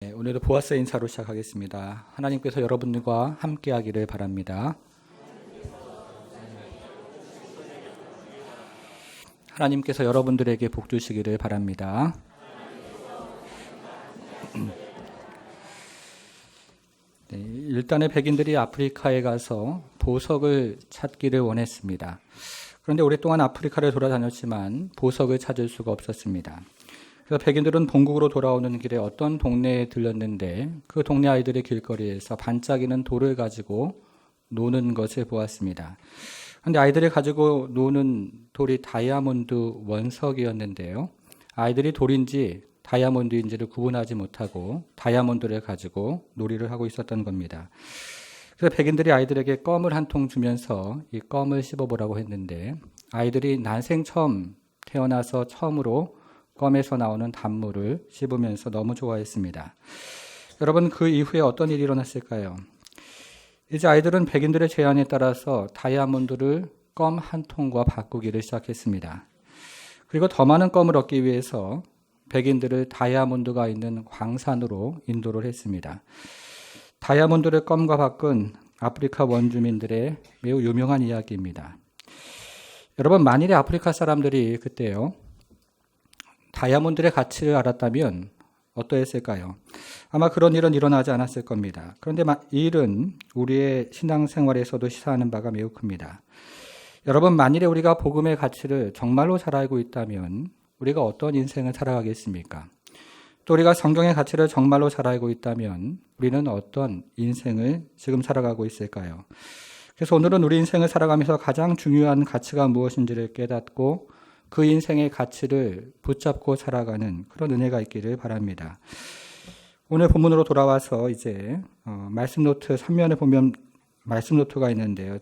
네, 오늘도 보아스 인사로 시작하겠습니다. 하나님께서 여러분들과 함께하기를 바랍니다. 하나님께서 여러분들에게 복 주시기를 바랍니다. 네, 일단은 백인들이 아프리카에 가서 보석을 찾기를 원했습니다. 그런데 오랫동안 아프리카를 돌아다녔지만 보석을 찾을 수가 없었습니다. 그래서 백인들은 본국으로 돌아오는 길에 어떤 동네에 들렸는데 그 동네 아이들의 길거리에서 반짝이는 돌을 가지고 노는 것을 보았습니다. 그런데 아이들이 가지고 노는 돌이 다이아몬드 원석이었는데요. 아이들이 돌인지 다이아몬드인지를 구분하지 못하고 다이아몬드를 가지고 놀이를 하고 있었던 겁니다. 그래서 백인들이 아이들에게 껌을 한 통 주면서 이 껌을 씹어보라고 했는데 아이들이 난생 처음 태어나서 처음으로 껌에서 나오는 단물을 씹으면서 너무 좋아했습니다. 여러분, 그 이후에 어떤 일이 일어났을까요? 이제 아이들은 백인들의 제안에 따라서 다이아몬드를 껌 한 통과 바꾸기를 시작했습니다. 그리고 더 많은 껌을 얻기 위해서 백인들을 다이아몬드가 있는 광산으로 인도를 했습니다. 다이아몬드를 껌과 바꾼 아프리카 원주민들의 매우 유명한 이야기입니다. 여러분, 만일에 아프리카 사람들이 그때요, 다이아몬드의 가치를 알았다면 어떠했을까요? 아마 그런 일은 일어나지 않았을 겁니다. 그런데 이 일은 우리의 신앙생활에서도 시사하는 바가 매우 큽니다. 여러분, 만일에 우리가 복음의 가치를 정말로 잘 알고 있다면 우리가 어떤 인생을 살아가겠습니까? 또 우리가 성경의 가치를 정말로 잘 알고 있다면 우리는 어떤 인생을 지금 살아가고 있을까요? 그래서 오늘은 우리 인생을 살아가면서 가장 중요한 가치가 무엇인지를 깨닫고 그 인생의 가치를 붙잡고 살아가는 그런 은혜가 있기를 바랍니다. 오늘 본문으로 돌아와서 이제 말씀 노트 3면에 보면 말씀 노트가 있는데요.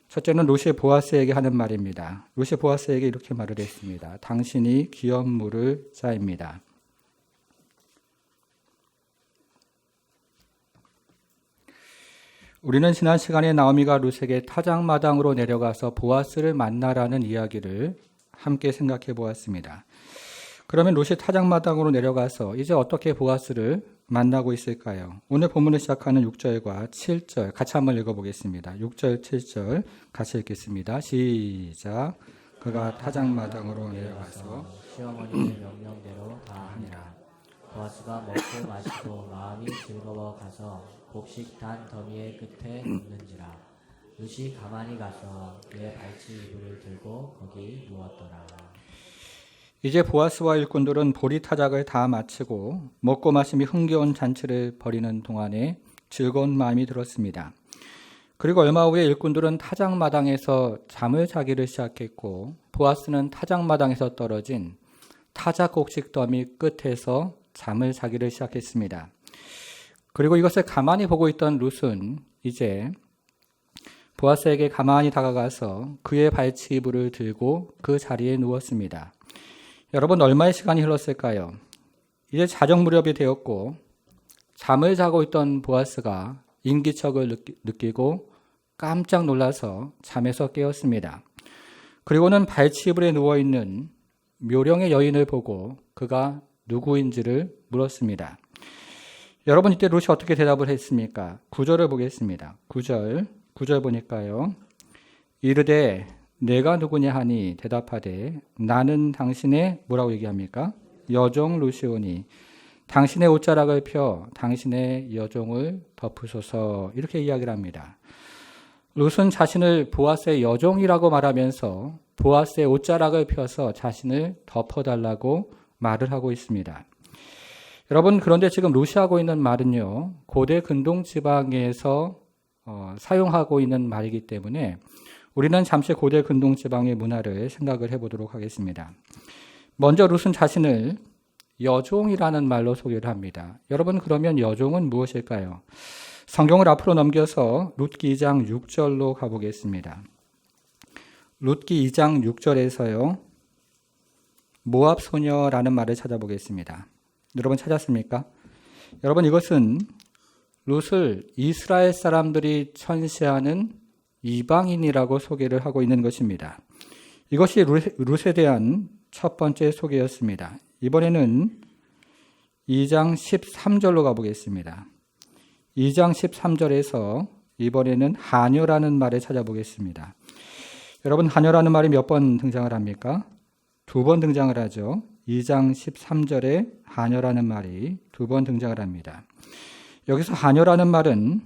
첫째는 루시 보아스에게 하는 말입니다. 루시 보아스에게 이렇게 말을 했습니다. 당신이 기업 물을 자입니다. 우리는 지난 시간에 나오미가 룻에게 타작마당으로 내려가서 보아스를 만나라는 이야기를 함께 생각해 보았습니다. 그러면 룻이 타작마당으로 내려가서 이제 어떻게 보아스를 만나고 있을까요? 오늘 본문을 시작하는 6절과 7절 같이 한번 읽어보겠습니다. 6절, 7절 같이 읽겠습니다. 시작. 그가 타작마당으로 내려가서 시어머니의 명령대로 다 하니라. 보아스가 먹고 마시고 마음이 즐거워 가서 곡식 단 더미의 끝에 눕는지라. 룻이 가만히 가서 그의 발치 이불을 들고 거기 누웠더라. 이제 보아스와 일꾼들은 보리타작을 다 마치고 먹고 마심이 흥겨운 잔치를 벌이는 동안에 즐거운 마음이 들었습니다. 그리고 얼마 후에 일꾼들은 타작마당에서 잠을 자기를 시작했고 보아스는 타작마당에서 떨어진 타작 곡식 더미 끝에서 잠을 자기를 시작했습니다. 그리고 이것을 가만히 보고 있던 룻은 이제 보아스에게 가만히 다가가서 그의 발치 이불을 들고 그 자리에 누웠습니다. 여러분, 얼마의 시간이 흘렀을까요? 이제 자정 무렵이 되었고 잠을 자고 있던 보아스가 인기척을 느끼고 깜짝 놀라서 잠에서 깨었습니다. 그리고는 발치 이불에 누워있는 묘령의 여인을 보고 그가 누구인지를 물었습니다. 여러분, 이때 룻이 어떻게 대답을 했습니까? 9절을 보겠습니다. 9절 보니까요. 이르되 내가 누구냐 하니 대답하되 나는 당신의 뭐라고 얘기합니까? 여종 룻이오니 당신의 옷자락을 펴 당신의 여종을 덮으소서, 이렇게 이야기를 합니다. 룻은 자신을 보아스의 여종이라고 말하면서 보아스의 옷자락을 펴서 자신을 덮어달라고 말을 하고 있습니다. 여러분, 그런데 지금 룻이 하고 있는 말은요, 고대 근동 지방에서 사용하고 있는 말이기 때문에 우리는 잠시 고대 근동 지방의 문화를 생각을 해보도록 하겠습니다. 먼저 룻은 자신을 여종이라는 말로 소개를 합니다. 여러분, 그러면 여종은 무엇일까요? 성경을 앞으로 넘겨서 룻기 2장 6절로 가보겠습니다. 룻기 2장 6절에서요, 모압 소녀라는 말을 찾아보겠습니다. 여러분, 찾았습니까? 여러분, 이것은 룻을 이스라엘 사람들이 천시하는 이방인이라고 소개를 하고 있는 것입니다. 이것이 룻에 대한 첫 번째 소개였습니다. 이번에는 2장 13절로 가보겠습니다. 2장 13절에서 이번에는 하녀라는 말을 찾아보겠습니다. 여러분, 하녀라는 말이 몇 번 등장을 합니까? 2번 등장을 하죠. 2장 13절에 하녀라는 말이 2번 등장을 합니다. 여기서 하녀라는 말은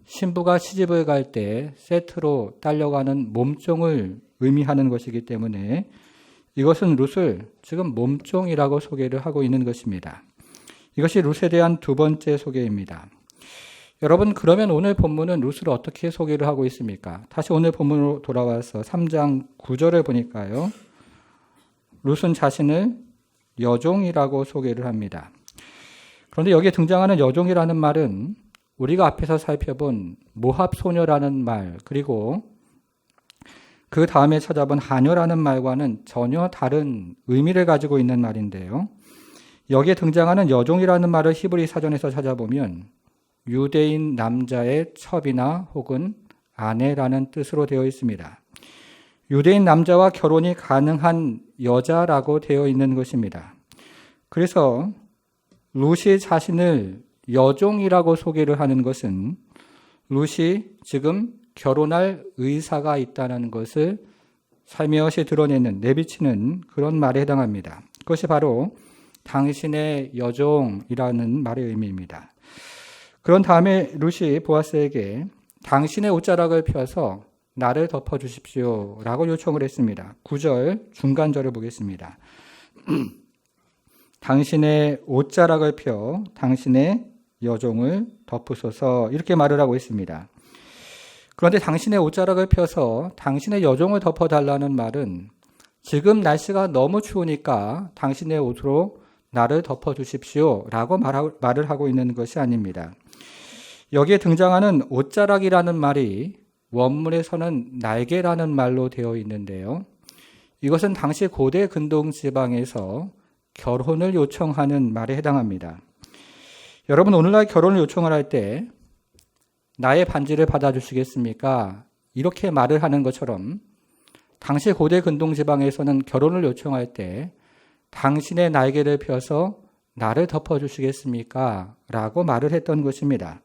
신부가 시집을 갈 때 세트로 딸려가는 몸종을 의미하는 것이기 때문에 이것은 룻을 지금 몸종이라고 소개를 하고 있는 것입니다. 이것이 룻에 대한 두 번째 소개입니다. 여러분, 그러면 오늘 본문은 룻을 어떻게 소개를 하고 있습니까? 다시 오늘 본문으로 돌아와서 3장 9절을 보니까요. 룻은 자신을 여종이라고 소개를 합니다. 그런데 여기에 등장하는 여종이라는 말은 우리가 앞에서 살펴본 모합소녀라는 말, 그리고 그 다음에 찾아본 하녀라는 말과는 전혀 다른 의미를 가지고 있는 말인데요. 여기에 등장하는 여종이라는 말을 히브리 사전에서 찾아보면 유대인 남자의 첩이나 혹은 아내라는 뜻으로 되어 있습니다. 유대인 남자와 결혼이 가능한 여자라고 되어 있는 것입니다. 그래서 룻이 자신을 여종이라고 소개를 하는 것은 룻이 지금 결혼할 의사가 있다는 것을 살며시 드러내는, 내비치는 그런 말에 해당합니다. 그것이 바로 당신의 여종이라는 말의 의미입니다. 그런 다음에 룻이 보아스에게 당신의 옷자락을 펴서 나를 덮어주십시오 라고 요청을 했습니다. 9절 중간절을 보겠습니다. 당신의 옷자락을 펴 당신의 여종을 덮으소서, 이렇게 말을 하고 있습니다. 그런데 당신의 옷자락을 펴서 당신의 여종을 덮어달라는 말은 지금 날씨가 너무 추우니까 당신의 옷으로 나를 덮어주십시오 라고 말을 하고 있는 것이 아닙니다. 여기에 등장하는 옷자락이라는 말이 원문에서는 날개라는 말로 되어 있는데요. 이것은 당시 고대 근동 지방에서 결혼을 요청하는 말에 해당합니다. 여러분, 오늘날 결혼을 요청을 할 때 나의 반지를 받아주시겠습니까? 이렇게 말을 하는 것처럼 당시 고대 근동 지방에서는 결혼을 요청할 때 당신의 날개를 펴서 나를 덮어주시겠습니까? 라고 말을 했던 것입니다.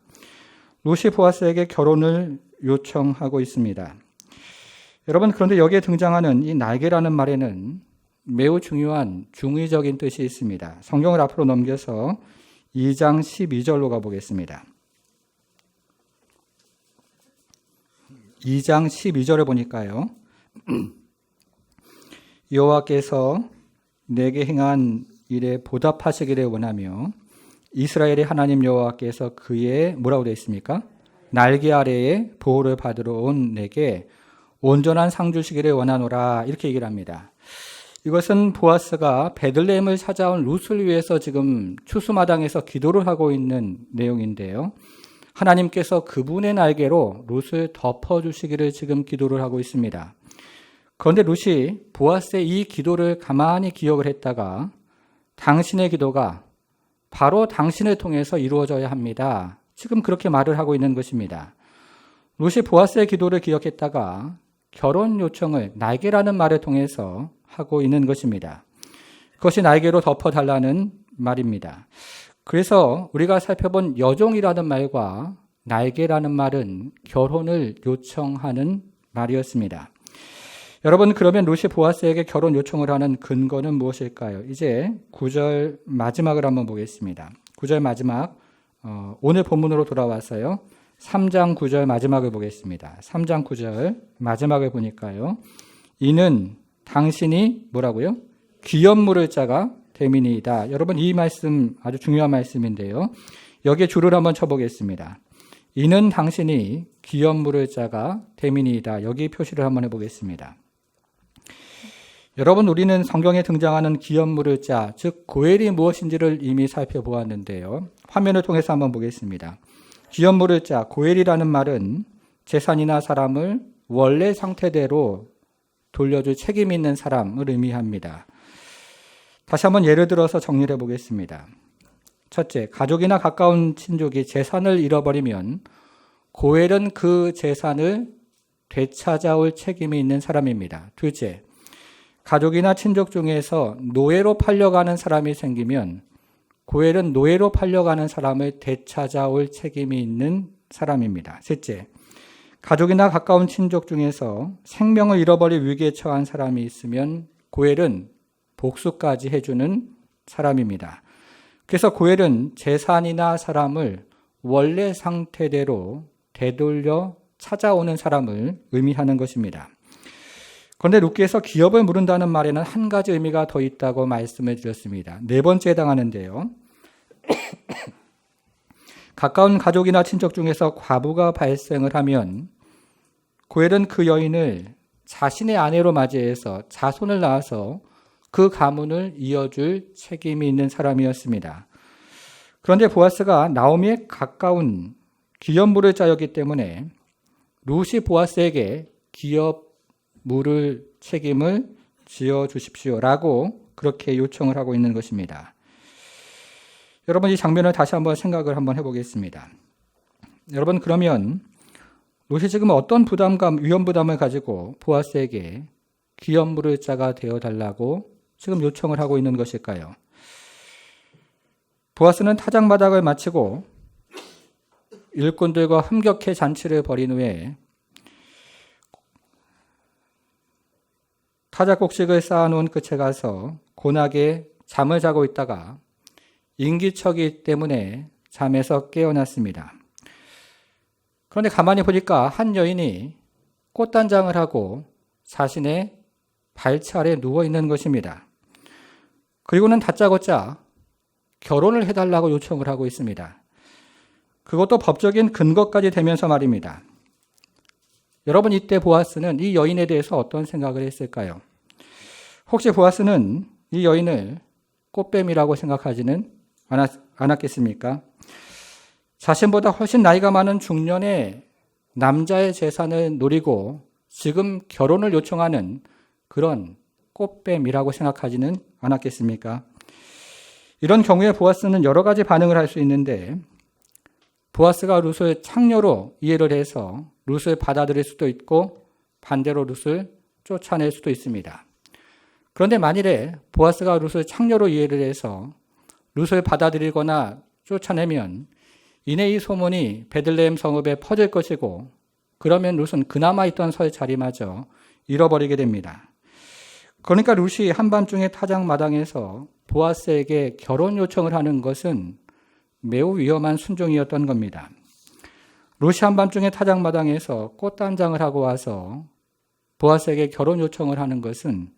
룻이 보아스에게 결혼을 요청하고 있습니다. 여러분, 그런데 여기에 등장하는 이 날개라는 말에는 매우 중요한 중의적인 뜻이 있습니다. 성경을 앞으로 넘겨서 2장 12절로 가보겠습니다. 2장 12절을 보니까요. 여호와께서 내게 행한 일에 보답하시기를 원하며 이스라엘의 하나님 여호와께서 그의 뭐라고 되어 있습니까? 날개 아래에 보호를 받으러 온 내게 온전한 상 주시기를 원하노라, 이렇게 얘기를 합니다. 이것은 보아스가 베들레헴을 찾아온 룻을 위해서 지금 추수마당에서 기도를 하고 있는 내용인데요. 하나님께서 그분의 날개로 룻을 덮어주시기를 지금 기도를 하고 있습니다. 그런데 룻이 보아스의 이 기도를 가만히 기억을 했다가 당신의 기도가 바로 당신을 통해서 이루어져야 합니다. 지금 그렇게 말을 하고 있는 것입니다. 룻이 보아스의 기도를 기억했다가 결혼 요청을 날개라는 말을 통해서 하고 있는 것입니다. 그것이 날개로 덮어달라는 말입니다. 그래서 우리가 살펴본 여종이라는 말과 날개라는 말은 결혼을 요청하는 말이었습니다. 여러분, 그러면 룻이 보아스에게 결혼 요청을 하는 근거는 무엇일까요? 이제 9절 마지막을 한번 보겠습니다. 9절 마지막, 오늘 본문으로 돌아와서요. 3장 9절 마지막을 보겠습니다. 3장 9절 마지막을 보니까요. 이는 당신이 뭐라고요? 귀염 물을 자가 됨이니이다. 여러분, 이 말씀 아주 중요한 말씀인데요. 여기에 줄을 한번 쳐보겠습니다. 이는 당신이 귀염 물을 자가 됨이니이다. 여기 표시를 한번 해보겠습니다. 여러분, 우리는 성경에 등장하는 귀염 물을 자, 즉 고엘이 무엇인지를 이미 살펴보았는데요. 화면을 통해서 한번 보겠습니다. 귀염 물을 자, 고엘이라는 말은 재산이나 사람을 원래 상태대로 돌려줄 책임 있는 사람을 의미합니다. 다시 한번 예를 들어서 정리를 해보겠습니다. 첫째, 가족이나 가까운 친족이 재산을 잃어버리면 고엘은 그 재산을 되찾아올 책임이 있는 사람입니다. 둘째, 가족이나 친족 중에서 노예로 팔려가는 사람이 생기면 고엘은 노예로 팔려가는 사람을 되찾아올 책임이 있는 사람입니다. 셋째, 가족이나 가까운 친족 중에서 생명을 잃어버릴 위기에 처한 사람이 있으면 고엘은 복수까지 해주는 사람입니다. 그래서 고엘은 재산이나 사람을 원래 상태대로 되돌려 찾아오는 사람을 의미하는 것입니다. 그런데 룻기에서 기업을 물은다는 말에는 한 가지 의미가 더 있다고 말씀을 드렸습니다. 네 번째에 해당하는데요. 가까운 가족이나 친척 중에서 과부가 발생을 하면 고엘은 그 여인을 자신의 아내로 맞이해서 자손을 낳아서 그 가문을 이어줄 책임이 있는 사람이었습니다. 그런데 보아스가 나오미에 가까운 기업물을 자였기 때문에 룻이 보아스에게 기업 물을 책임을 지어 주십시오라고 그렇게 요청을 하고 있는 것입니다. 여러분, 이 장면을 다시 한번 생각을 한번 해보겠습니다. 여러분, 그러면 룻이 지금 어떤 부담감, 위험 부담을 가지고 보아스에게 기업 물을 자가 되어달라고 지금 요청을 하고 있는 것일까요? 보아스는 타작마당을 마치고 일꾼들과 흥격해 잔치를 벌인 후에 타작곡식을 쌓아놓은 끝에 가서 곤하게 잠을 자고 있다가 인기척이 때문에 잠에서 깨어났습니다. 그런데 가만히 보니까 한 여인이 꽃단장을 하고 자신의 발치 아래 누워있는 것입니다. 그리고는 다짜고짜 결혼을 해달라고 요청을 하고 있습니다. 그것도 법적인 근거까지 되면서 말입니다. 여러분, 이때 보아스는 이 여인에 대해서 어떤 생각을 했을까요? 혹시 보아스는 이 여인을 꽃뱀이라고 생각하지는 않았겠습니까? 자신보다 훨씬 나이가 많은 중년의 남자의 재산을 노리고 지금 결혼을 요청하는 그런 꽃뱀이라고 생각하지는 않았겠습니까? 이런 경우에 보아스는 여러 가지 반응을 할 수 있는데 보아스가 룻을 창녀로 이해를 해서 룻을 받아들일 수도 있고 반대로 룻을 쫓아낼 수도 있습니다. 그런데 만일에 보아스가 룻을 창녀로 이해를 해서 룻을 받아들이거나 쫓아내면 이내 이 소문이 베들레헴 성읍에 퍼질 것이고 그러면 룻은 그나마 있던 설 자리마저 잃어버리게 됩니다. 그러니까 룻이 한밤중에 타작마당에서 보아스에게 결혼 요청을 하는 것은 매우 위험한 순종이었던 겁니다. 룻이 한밤중에 타작마당에서 꽃단장을 하고 와서 보아스에게 결혼 요청을 하는 것은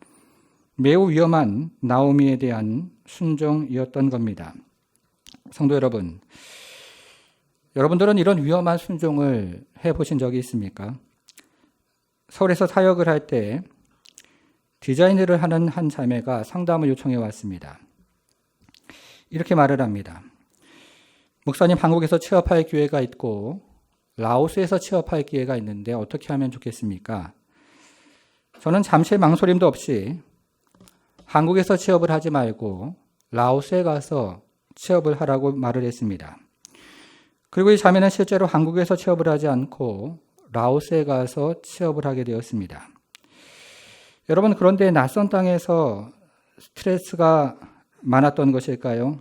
매우 위험한 나오미에 대한 순종이었던 겁니다. 성도 여러분, 여러분들은 이런 위험한 순종을 해보신 적이 있습니까? 서울에서 사역을 할 때 디자인을 하는 한 자매가 상담을 요청해 왔습니다. 이렇게 말을 합니다. 목사님, 한국에서 취업할 기회가 있고 라오스에서 취업할 기회가 있는데 어떻게 하면 좋겠습니까? 저는 잠시의 망설임도 없이 한국에서 취업을 하지 말고 라오스에 가서 취업을 하라고 말을 했습니다. 그리고 이 자매는 실제로 한국에서 취업을 하지 않고 라오스에 가서 취업을 하게 되었습니다. 여러분, 그런데 낯선 땅에서 스트레스가 많았던 것일까요?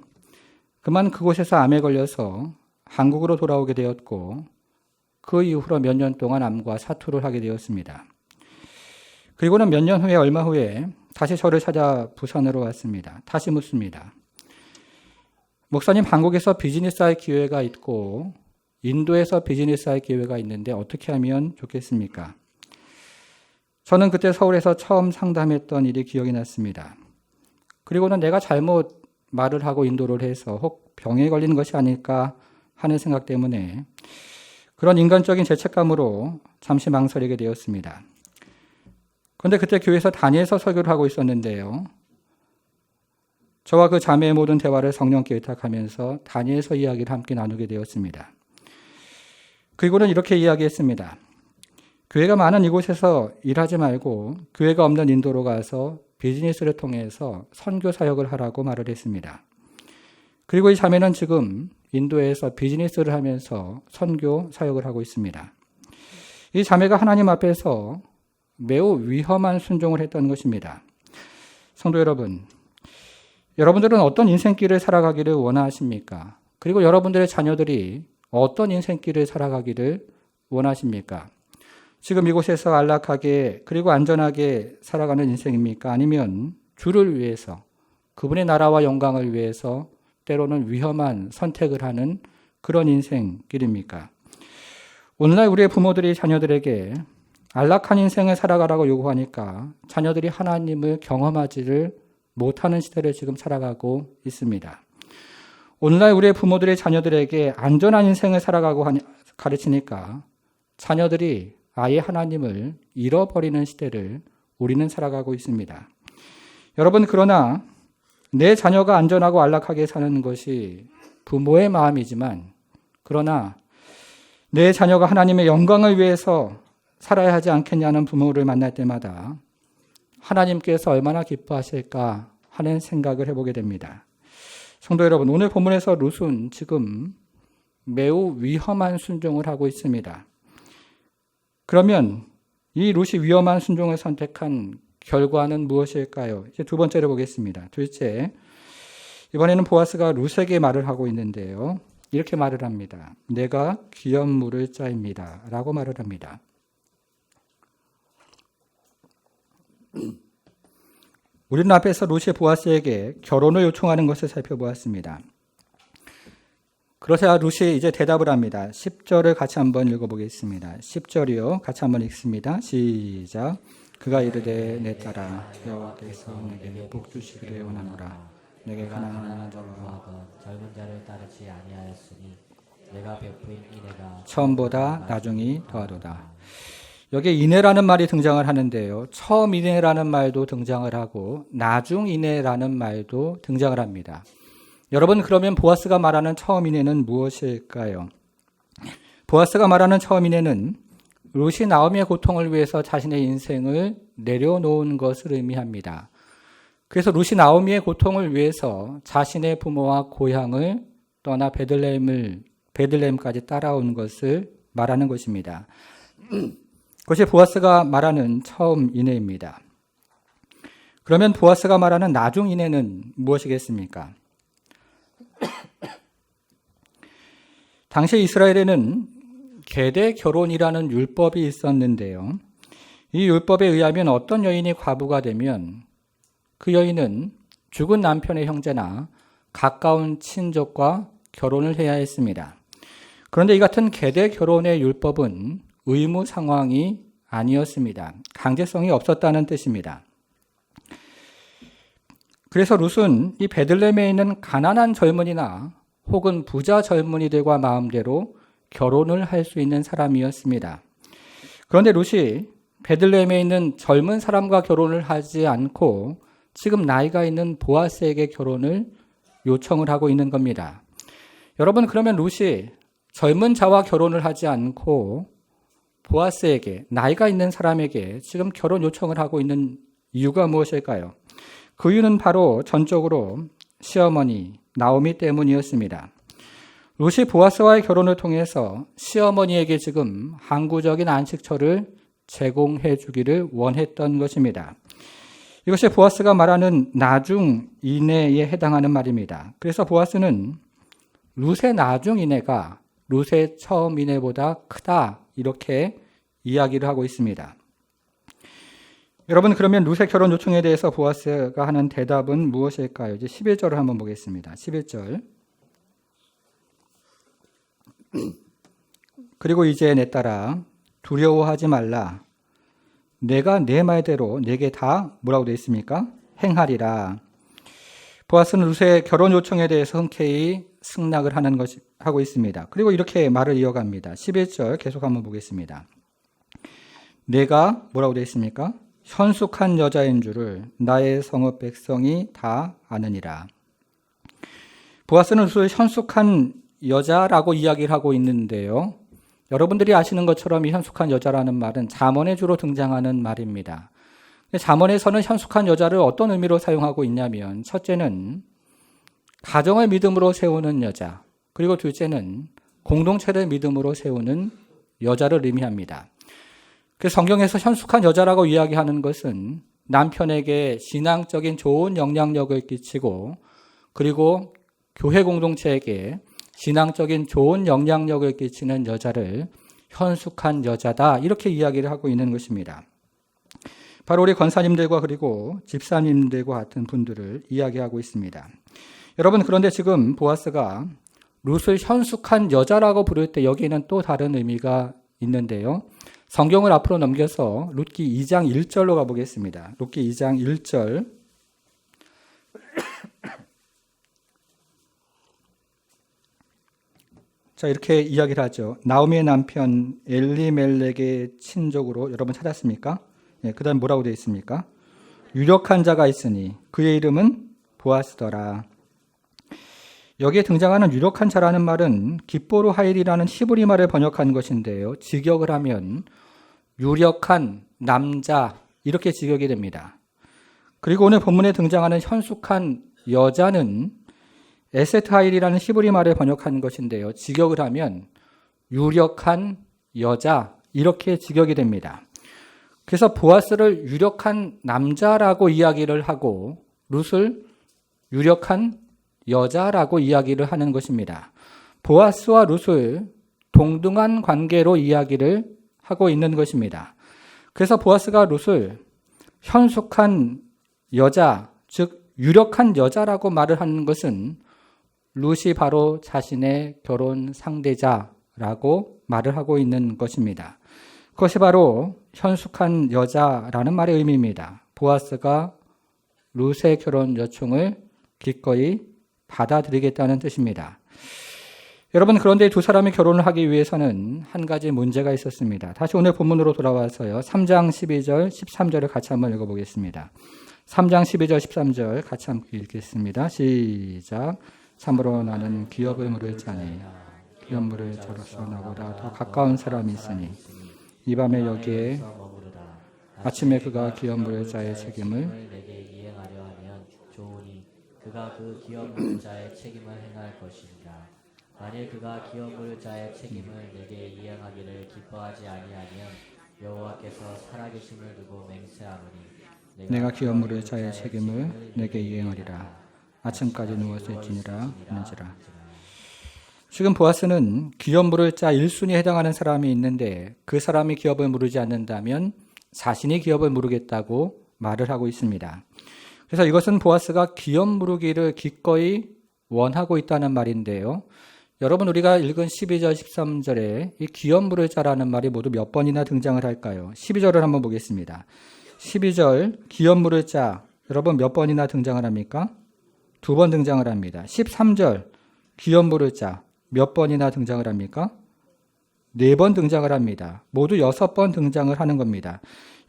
그만 그곳에서 암에 걸려서 한국으로 돌아오게 되었고 그 이후로 몇 년 동안 암과 사투를 하게 되었습니다. 그리고는 몇 년 후에, 얼마 후에 다시 저를 찾아 부산으로 왔습니다. 다시 묻습니다. 목사님, 한국에서 비즈니스 할 기회가 있고 인도에서 비즈니스 할 기회가 있는데 어떻게 하면 좋겠습니까? 저는 그때 서울에서 처음 상담했던 일이 기억이 났습니다. 그리고는 내가 잘못 말을 하고 인도를 해서 혹 병에 걸린 것이 아닐까 하는 생각 때문에 그런 인간적인 죄책감으로 잠시 망설이게 되었습니다. 그런데 그때 교회에서 단위에서 설교를 하고 있었는데요. 저와 그 자매의 모든 대화를 성령께 의탁하면서 단위에서 이야기를 함께 나누게 되었습니다. 그리고는 이렇게 이야기했습니다. 교회가 많은 이곳에서 일하지 말고 교회가 없는 인도로 가서 비즈니스를 통해서 선교 사역을 하라고 말을 했습니다. 그리고 이 자매는 지금 인도에서 비즈니스를 하면서 선교 사역을 하고 있습니다. 이 자매가 하나님 앞에서 매우 위험한 순종을 했던 것입니다. 성도 여러분, 여러분들은 어떤 인생길을 살아가기를 원하십니까? 그리고 여러분들의 자녀들이 어떤 인생길을 살아가기를 원하십니까? 지금 이곳에서 안락하게 그리고 안전하게 살아가는 인생입니까? 아니면 주를 위해서, 그분의 나라와 영광을 위해서 때로는 위험한 선택을 하는 그런 인생길입니까? 오늘날 우리의 부모들이 자녀들에게 안락한 인생을 살아가라고 요구하니까 자녀들이 하나님을 경험하지를 못하는 시대를 지금 살아가고 있습니다. 오늘날 우리의 부모들이 자녀들에게 안전한 인생을 살아가고 가르치니까 자녀들이 아예 하나님을 잃어버리는 시대를 우리는 살아가고 있습니다. 여러분, 그러나 내 자녀가 안전하고 안락하게 사는 것이 부모의 마음이지만, 그러나 내 자녀가 하나님의 영광을 위해서 살아야 하지 않겠냐는 부모를 만날 때마다 하나님께서 얼마나 기뻐하실까 하는 생각을 해보게 됩니다. 성도 여러분, 오늘 본문에서 룻은 지금 매우 위험한 순종을 하고 있습니다. 그러면 이 룻이 위험한 순종을 선택한 결과는 무엇일까요? 이제 두 번째로 보겠습니다. 둘째, 이번에는 보아스가 룻에게 말을 하고 있는데요. 이렇게 말을 합니다. 내가 귀한 물을 짜입니다. 라고 말을 합니다. 우리는 앞에서 룻이 보아스에게 결혼을 요청하는 것을 살펴보았습니다. 그러자 룻이 이제 대답을 합니다. 10절을 같이 한번 읽어보겠습니다. 10절이요. 같이 한번 읽습니다. 시작. 그가 이르되 내 딸아 여호와께서 내게 복 주시기를 원하노라. 내게 가난한 자를 구하건 젊은 자를 따르지 아니하였으니 내가 베푸인 이내가 처음보다 나중이 더하도다. 여기에 이내라는 말이 등장을 하는데요. 처음 이내라는 말도 등장을 하고 나중 이내라는 말도 등장을 합니다. 여러분, 그러면 보아스가 말하는 처음 이내는 무엇일까요? 보아스가 말하는 처음 이내는 룻이 나오미의 고통을 위해서 자신의 인생을 내려놓은 것을 의미합니다. 그래서 룻이 나오미의 고통을 위해서 자신의 부모와 고향을 떠나 베들레헴까지 따라온 것을 말하는 것입니다. 그것이 보아스가 말하는 처음 인해입니다. 그러면 보아스가 말하는 나중 인해는 무엇이겠습니까? 당시 이스라엘에는 계대 결혼이라는 율법이 있었는데요. 이 율법에 의하면 어떤 여인이 과부가 되면 그 여인은 죽은 남편의 형제나 가까운 친족과 결혼을 해야 했습니다. 그런데 이 같은 계대 결혼의 율법은 의무 상황이 아니었습니다. 강제성이 없었다는 뜻입니다. 그래서 룻은 이 베들레헴에 있는 가난한 젊은이나 혹은 부자 젊은이들과 마음대로 결혼을 할 수 있는 사람이었습니다. 그런데 룻이 베들레헴에 있는 젊은 사람과 결혼을 하지 않고 지금 나이가 있는 보아스에게 결혼을 요청을 하고 있는 겁니다. 여러분, 그러면 룻이 젊은 자와 결혼을 하지 않고 보아스에게, 나이가 있는 사람에게 지금 결혼 요청을 하고 있는 이유가 무엇일까요? 그 이유는 바로 전적으로 시어머니 나오미 때문이었습니다. 룻이 보아스와의 결혼을 통해서 시어머니에게 지금 항구적인 안식처를 제공해 주기를 원했던 것입니다. 이것이 보아스가 말하는 나중 인해에 해당하는 말입니다. 그래서 보아스는 룻의 나중 인해가 룻의 처음 인해보다 크다, 이렇게 이야기를 하고 있습니다. 여러분, 그러면 룻의 결혼 요청에 대해서 보아스가 하는 대답은 무엇일까요? 이제 11절을 한번 보겠습니다. 11절. 그리고 이제 내 딸아 두려워하지 말라. 내가 내 말대로 내게 다 뭐라고 되어 있습니까? 행하리라. 보아스는 룻의 결혼 요청에 대해서 흔쾌히 승낙을 하고 있습니다. 그리고 이렇게 말을 이어갑니다. 11절 계속 한번 보겠습니다. 내가 뭐라고 되어 있습니까? 현숙한 여자인 줄을 나의 성읍 백성이 다 아느니라. 보아스는 룻을 현숙한 여자라고 이야기를 하고 있는데요. 여러분들이 아시는 것처럼 이 현숙한 여자라는 말은 잠언에 주로 등장하는 말입니다. 잠언에서는 현숙한 여자를 어떤 의미로 사용하고 있냐면, 첫째는 가정을 믿음으로 세우는 여자, 그리고 둘째는 공동체를 믿음으로 세우는 여자를 의미합니다. 그래서 성경에서 현숙한 여자라고 이야기하는 것은 남편에게 신앙적인 좋은 영향력을 끼치고 그리고 교회 공동체에게 신앙적인 좋은 영향력을 끼치는 여자를 현숙한 여자다 이렇게 이야기를 하고 있는 것입니다. 바로 우리 권사님들과 그리고 집사님들과 같은 분들을 이야기하고 있습니다. 여러분 그런데 지금 보아스가 룻을 현숙한 여자라고 부를 때 여기에는 또 다른 의미가 있는데요. 성경을 앞으로 넘겨서 룻기 2장 1절로 가보겠습니다. 룻기 2장 1절. 자, 이렇게 이야기를 하죠. 나오미의 남편 엘리멜렉의 친족으로 여러분 찾았습니까? 예, 그 다음 뭐라고 되어 있습니까? 유력한 자가 있으니 그의 이름은 보아스더라. 여기에 등장하는 유력한 자라는 말은 깁보르 하일이라는 히브리 말을 번역한 것인데요. 직역을 하면 유력한 남자 이렇게 직역이 됩니다. 그리고 오늘 본문에 등장하는 현숙한 여자는 에셋 하일이라는 히브리 말을 번역한 것인데요. 직역을 하면 유력한 여자 이렇게 직역이 됩니다. 그래서 보아스를 유력한 남자라고 이야기를 하고 룻을 유력한 여자라고 이야기를 하는 것입니다. 보아스와 룻을 동등한 관계로 이야기를 하고 있는 것입니다. 그래서 보아스가 룻을 현숙한 여자, 즉 유력한 여자라고 말을 하는 것은 룻이 바로 자신의 결혼 상대자라고 말을 하고 있는 것입니다. 그것이 바로 현숙한 여자라는 말의 의미입니다. 보아스가 룻의 결혼 요청을 기꺼이 받아들이겠다는 뜻입니다. 여러분 그런데 두 사람이 결혼을 하기 위해서는 한 가지 문제가 있었습니다. 다시 오늘 본문으로 돌아와서요. 3장 12절 13절을 같이 한번 읽어보겠습니다. 3장 12절 13절 같이 함께 읽겠습니다. 시작. 참으로 나는 기업을 물을 자니 기업 물을 자로서 나보다 더 가까운 사람이 있으니 이 밤에 여기에 아침에 그가 기업 물을 자의 책임을 내게 이행하려 하면 좋으니 그가 그 기업 물을 자의 책임을 행할 것이니라. 만일 그가 기업 물을 자의 책임을 내게 이행하기를 기뻐하지 아니하면 여호와께서 살아계심을 두고 맹세하노니 내가 기업 물을 자의 책임을 내게 이행하리라. 아침까지 누웠을지니라 하는지라. 지금 보아스는 기업 물을 자 1순위에 해당하는 사람이 있는데 그 사람이 기업을 물으지 않는다면 자신이 기업을 물으겠다고 말을 하고 있습니다. 그래서 이것은 보아스가 기업 물으기를 기꺼이 원하고 있다는 말인데요. 여러분 우리가 읽은 12절 13절에 이 기업 물을 자라는 말이 모두 몇 번이나 등장을 할까요? 12절을 한번 보겠습니다. 12절 기업 물을 자 여러분 몇 번이나 등장을 합니까? 2번 등장을 합니다. 13절 기업 물을 자 몇 번이나 등장을 합니까? 4번 등장을 합니다. 모두 6번 등장을 하는 겁니다.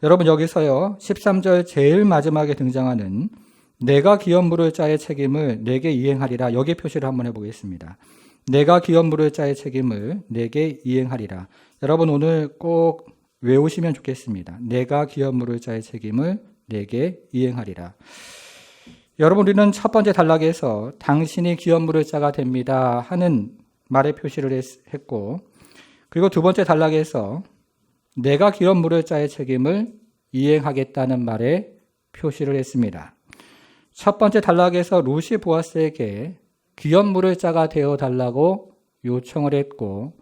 여러분 여기서요 13절 제일 마지막에 등장하는 내가 기업 물을 자의 책임을 내게 이행하리라 여기 표시를 한번 해보겠습니다. 내가 기업 물을 자의 책임을 내게 이행하리라. 여러분 오늘 꼭 외우시면 좋겠습니다. 내가 기업 물을 자의 책임을 내게 이행하리라. 여러분 우리는 첫 번째 단락에서 당신이 기업 물을 자가 됩니다 하는 말의 표시를 했고 그리고 두 번째 단락에서 내가 기업 물을 자의 책임을 이행하겠다는 말에 표시를 했습니다. 첫 번째 단락에서 룻이 보아스에게 기업 물을 자가 되어 달라고 요청을 했고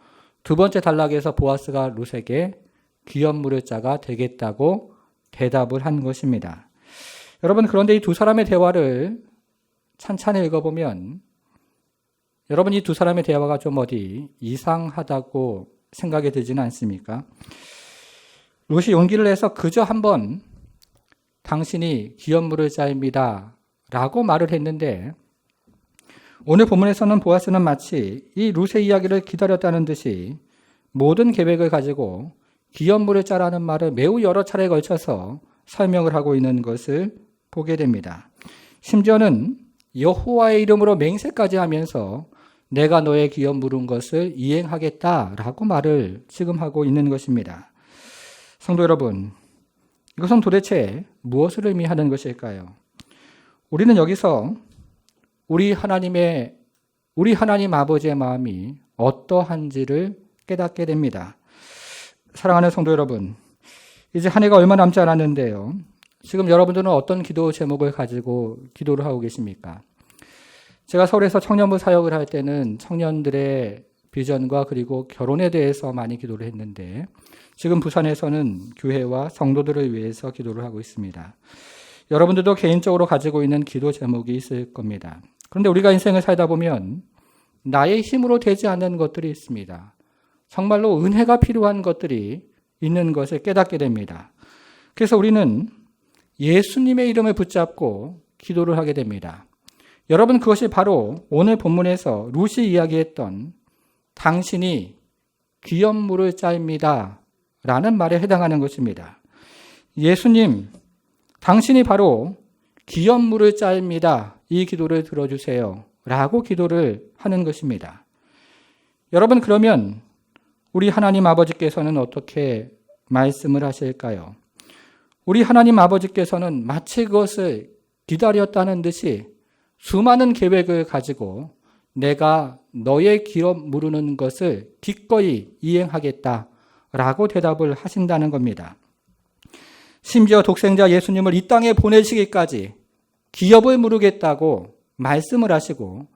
두 번째 단락에서 보아스가 룻에게 기업 물을 자가 되겠다고 대답을 한 것입니다. 여러분 그런데 이 두 사람의 대화를 찬찬히 읽어보면 여러분 이 두 사람의 대화가 좀 어디 이상하다고 생각이 들지는 않습니까? 룻이 용기를 내서 그저 한번 당신이 기업 물을 자입니다 라고 말을 했는데 오늘 본문에서는 보아스는 마치 이 룻의 이야기를 기다렸다는 듯이 모든 계획을 가지고 기업 물을 자라는 말을 매우 여러 차례에 걸쳐서 설명을 하고 있는 것을 보게 됩니다. 심지어는 여호와의 이름으로 맹세까지 하면서 내가 너의 기업 물은 것을 이행하겠다라고 말을 지금 하고 있는 것입니다. 성도 여러분, 이것은 도대체 무엇을 의미하는 것일까요? 우리는 여기서 우리 하나님 아버지의 마음이 어떠한지를 깨닫게 됩니다. 사랑하는 성도 여러분, 이제 한 해가 얼마 남지 않았는데요. 지금 여러분들은 어떤 기도 제목을 가지고 기도를 하고 계십니까? 제가 서울에서 청년부 사역을 할 때는 청년들의 비전과 그리고 결혼에 대해서 많이 기도를 했는데 지금 부산에서는 교회와 성도들을 위해서 기도를 하고 있습니다. 여러분들도 개인적으로 가지고 있는 기도 제목이 있을 겁니다. 그런데 우리가 인생을 살다 보면 나의 힘으로 되지 않는 것들이 있습니다. 정말로 은혜가 필요한 것들이 있는 것을 깨닫게 됩니다. 그래서 우리는 예수님의 이름을 붙잡고 기도를 하게 됩니다. 여러분, 그것이 바로 오늘 본문에서 룻이 이야기했던 당신이 귀염 물을 자입니다 라는 말에 해당하는 것입니다. 예수님, 당신이 바로 귀염 물을 자입니다. 이 기도를 들어주세요 라고 기도를 하는 것입니다. 여러분, 그러면 우리 하나님 아버지께서는 어떻게 말씀을 하실까요? 우리 하나님 아버지께서는 마치 그것을 기다렸다는 듯이 수많은 계획을 가지고 내가 너의 기업 무르는 것을 기꺼이 이행하겠다라고 대답을 하신다는 겁니다. 심지어 독생자 예수님을 이 땅에 보내시기까지 기업을 무르겠다고 말씀을 하시고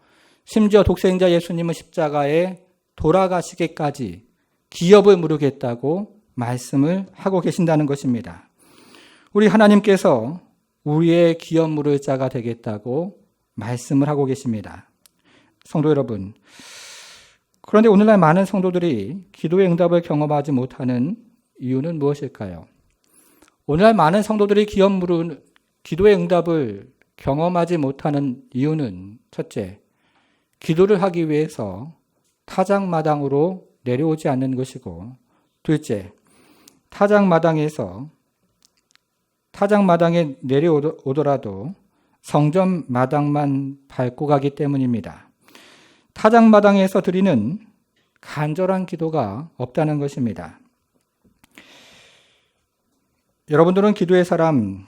심지어 독생자 예수님은 십자가에 돌아가시기까지 기업을 무르겠다고 말씀을 하고 계신다는 것입니다. 우리 하나님께서 우리의 기업 무를 자가 되겠다고 말씀을 하고 계십니다. 성도 여러분, 그런데 오늘날 많은 성도들이 기도의 응답을 경험하지 못하는 이유는 무엇일까요? 오늘날 많은 성도들이 기도의 응답을 경험하지 못하는 이유는 첫째, 기도를 하기 위해서 타작마당으로 내려오지 않는 것이고, 둘째, 타작마당에 내려오더라도 성전 마당만 밟고 가기 때문입니다. 타작마당에서 드리는 간절한 기도가 없다는 것입니다. 여러분들은 기도의 사람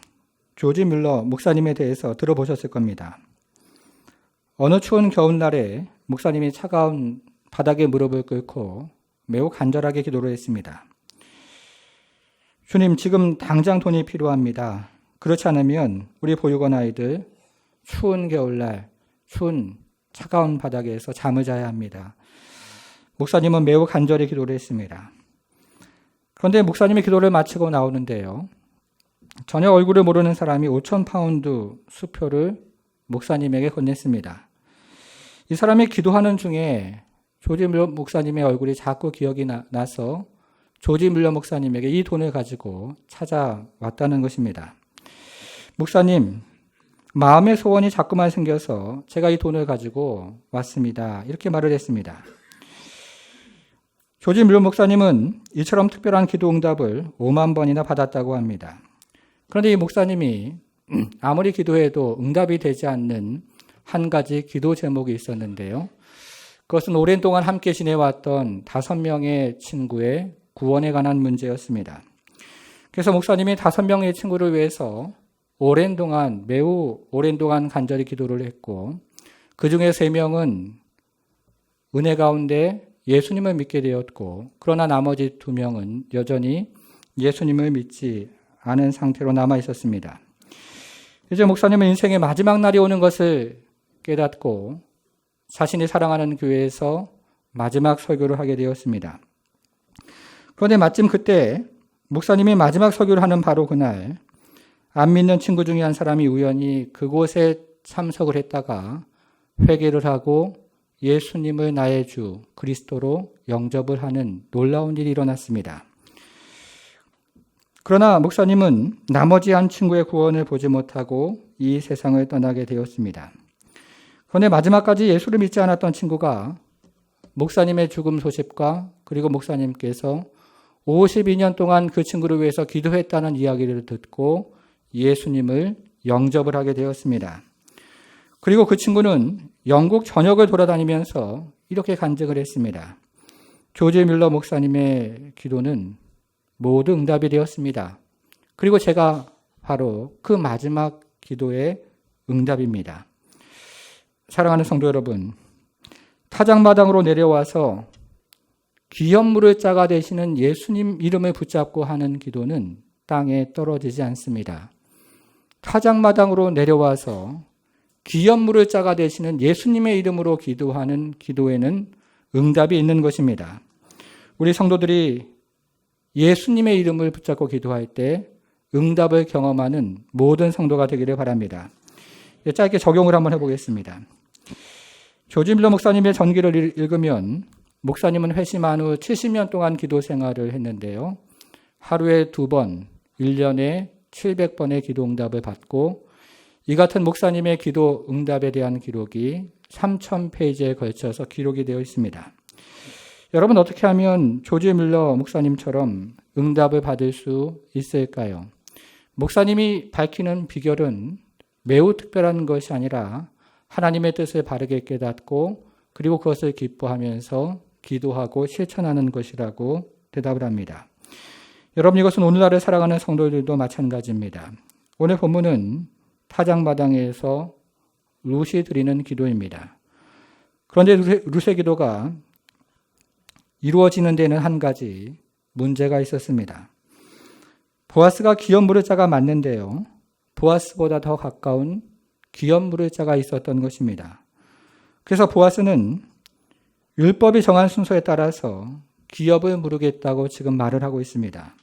조지 뮬러 목사님에 대해서 들어보셨을 겁니다. 어느 추운 겨울날에 목사님이 차가운 바닥에 무릎을 꿇고 매우 간절하게 기도를 했습니다. 주님, 지금 당장 돈이 필요합니다. 그렇지 않으면 우리 보육원 아이들 추운 겨울날 추운 차가운 바닥에서 잠을 자야 합니다. 목사님은 매우 간절히 기도를 했습니다. 그런데 목사님이 기도를 마치고 나오는데요, 전혀 얼굴을 모르는 사람이 5,000파운드 수표를 목사님에게 건넸습니다. 이 사람이 기도하는 중에 조지 뮬러 목사님의 얼굴이 자꾸 기억이 나서 조지 뮬러 목사님에게 이 돈을 가지고 찾아왔다는 것입니다. 목사님, 마음의 소원이 자꾸만 생겨서 제가 이 돈을 가지고 왔습니다. 이렇게 말을 했습니다. 조지 뮬러 목사님은 이처럼 특별한 기도 응답을 5만 번이나 받았다고 합니다. 그런데 이 목사님이 아무리 기도해도 응답이 되지 않는 한 가지 기도 제목이 있었는데요. 그것은 오랜 동안 함께 지내왔던 5명의 친구의 구원에 관한 문제였습니다. 그래서 목사님이 5명의 친구를 위해서 매우 오랜 동안 간절히 기도를 했고, 그 중에 3명은 은혜 가운데 예수님을 믿게 되었고, 그러나 나머지 2명은 여전히 예수님을 믿지 않은 상태로 남아 있었습니다. 이제 목사님은 인생의 마지막 날이 오는 것을 깨닫고 자신이 사랑하는 교회에서 마지막 설교를 하게 되었습니다. 그런데 마침 그때 목사님이 마지막 설교를 하는 바로 그날, 안 믿는 친구 중에 한 사람이 우연히 그곳에 참석을 했다가 회개를 하고 예수님을 나의 주 그리스도로 영접을 하는 놀라운 일이 일어났습니다. 그러나 목사님은 나머지 한 친구의 구원을 보지 못하고 이 세상을 떠나게 되었습니다. 그런데 마지막까지 예수를 믿지 않았던 친구가 목사님의 죽음 소식과 그리고 목사님께서 52년 동안 그 친구를 위해서 기도했다는 이야기를 듣고 예수님을 영접을 하게 되었습니다. 그리고 그 친구는 영국 전역을 돌아다니면서 이렇게 간증을 했습니다. 조지 뮬러 목사님의 기도는 모두 응답이 되었습니다. 그리고 제가 바로 그 마지막 기도의 응답입니다. 사랑하는 성도 여러분, 타작마당으로 내려와서 귀염 물을 자가 되시는 예수님 이름을 붙잡고 하는 기도는 땅에 떨어지지 않습니다. 타작마당으로 내려와서 기업물을 짜가 되시는 예수님의 이름으로 기도하는 기도에는 응답이 있는 것입니다. 우리 성도들이 예수님의 이름을 붙잡고 기도할 때 응답을 경험하는 모든 성도가 되기를 바랍니다. 짧게 적용을 한번 해보겠습니다. 조지 밀러 목사님의 전기를 읽으면 목사님은 회심한 후 70년 동안 기도 생활을 했는데요. 하루에 2번, 1년에 700번의 기도 응답을 받고 이 같은 목사님의 기도 응답에 대한 기록이 3000페이지에 걸쳐서 기록이 되어 있습니다. 여러분 어떻게 하면 조지 밀러 목사님처럼 응답을 받을 수 있을까요? 목사님이 밝히는 비결은 매우 특별한 것이 아니라 하나님의 뜻을 바르게 깨닫고 그리고 그것을 기뻐하면서 기도하고 실천하는 것이라고 대답을 합니다. 여러분 이것은 오늘날을 살아가는 성도들도 마찬가지입니다. 오늘 본문은 타작마당에서 룻이 드리는 기도입니다. 그런데 룻의 기도가 이루어지는 데는 한 가지 문제가 있었습니다. 보아스가 기업물을 짜가 맞는데요. 보아스보다 더 가까운 기업물을 짜가 있었던 것입니다. 그래서 보아스는 율법이 정한 순서에 따라서 기업을 물으겠다고 지금 말을 하고 있습니다.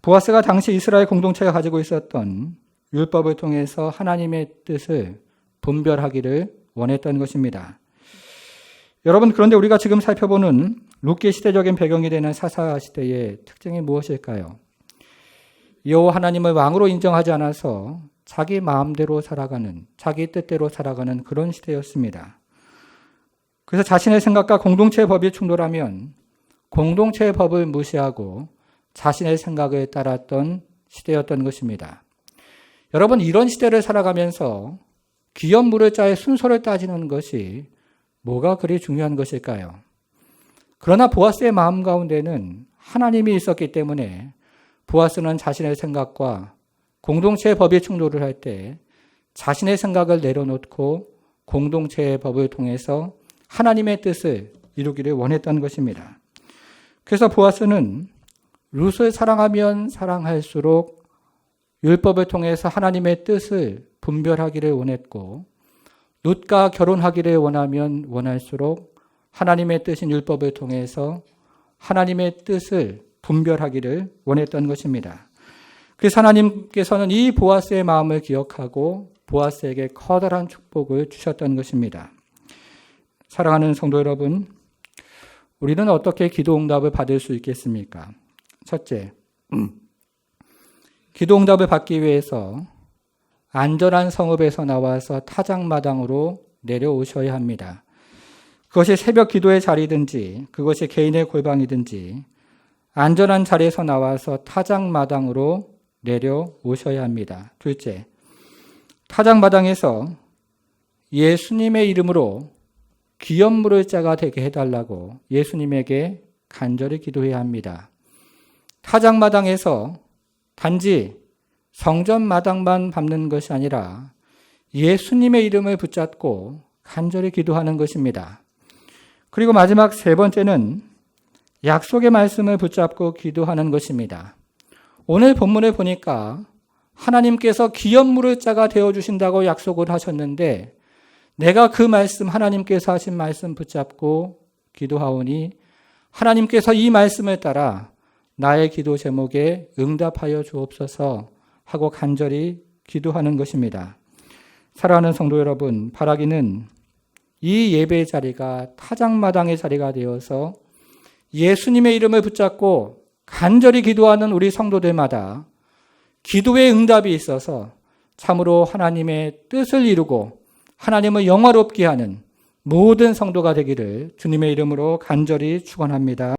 보아스가 당시 이스라엘 공동체가 가지고 있었던 율법을 통해서 하나님의 뜻을 분별하기를 원했던 것입니다. 여러분 그런데 우리가 지금 살펴보는 룻기 시대적인 배경이 되는 사사 시대의 특징이 무엇일까요? 여호와 하나님을 왕으로 인정하지 않아서 자기 마음대로 살아가는, 자기 뜻대로 살아가는 그런 시대였습니다. 그래서 자신의 생각과 공동체의 법이 충돌하면 공동체의 법을 무시하고 자신의 생각을 따랐던 시대였던 것입니다. 여러분 이런 시대를 살아가면서 기업물을 짜의 순서를 따지는 것이 뭐가 그리 중요한 것일까요? 그러나 보아스의 마음 가운데는 하나님이 있었기 때문에 보아스는 자신의 생각과 공동체의 법이 충돌을 할 때 자신의 생각을 내려놓고 공동체의 법을 통해서 하나님의 뜻을 이루기를 원했던 것입니다. 그래서 보아스는 룻을 사랑하면 사랑할수록 율법을 통해서 하나님의 뜻을 분별하기를 원했고 룻과 결혼하기를 원하면 원할수록 하나님의 뜻인 율법을 통해서 하나님의 뜻을 분별하기를 원했던 것입니다. 그래서 하나님께서는 이 보아스의 마음을 기억하고 보아스에게 커다란 축복을 주셨던 것입니다. 사랑하는 성도 여러분, 우리는 어떻게 기도 응답을 받을 수 있겠습니까? 첫째, 기도 응답을 받기 위해서 안전한 성읍에서 나와서 타작마당으로 내려오셔야 합니다. 그것이 새벽 기도의 자리든지 그것이 개인의 골방이든지 안전한 자리에서 나와서 타작마당으로 내려오셔야 합니다. 둘째, 타작마당에서 예수님의 이름으로 기업물을 짜가 되게 해달라고 예수님에게 간절히 기도해야 합니다. 타작마당에서 단지 성전 마당만 밟는 것이 아니라 예수님의 이름을 붙잡고 간절히 기도하는 것입니다. 그리고 마지막 세 번째는 약속의 말씀을 붙잡고 기도하는 것입니다. 오늘 본문을 보니까 하나님께서 기업물을 짜가 되어주신다고 약속을 하셨는데 내가 그 말씀, 하나님께서 하신 말씀 붙잡고 기도하오니 하나님께서 이 말씀을 따라 나의 기도 제목에 응답하여 주옵소서 하고 간절히 기도하는 것입니다. 사랑하는 성도 여러분, 바라기는 이 예배의 자리가 타작마당의 자리가 되어서 예수님의 이름을 붙잡고 간절히 기도하는 우리 성도들마다 기도의 응답이 있어서 참으로 하나님의 뜻을 이루고 하나님을 영화롭게 하는 모든 성도가 되기를 주님의 이름으로 간절히 축원합니다.